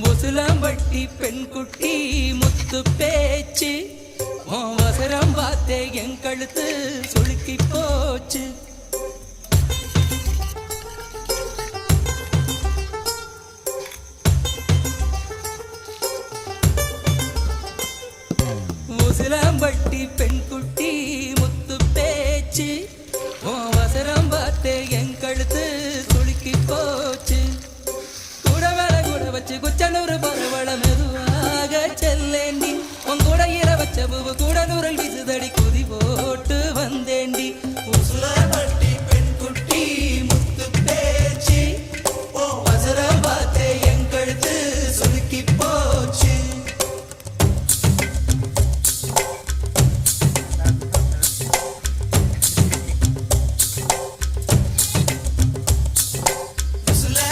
முசுலம்பட்டி பெண் குட்டி முத்து பேச்சு அவசரம் பார்த்தே என் கழுத்து சுளுக்கி போச்சு. முசுலம்பட்டி பெண் குட்டி முத்து பேச்சு அவசரம் பார்த்தே என் கழுத்து சுளுக்கி போச்சு. கூட மேல கூட வச்சு குச்சனூறு பரவள மெதுவாக செல்லேண்டி உன் கூட இர வச்ச பூவு கூட நூறல் வீசுதடி.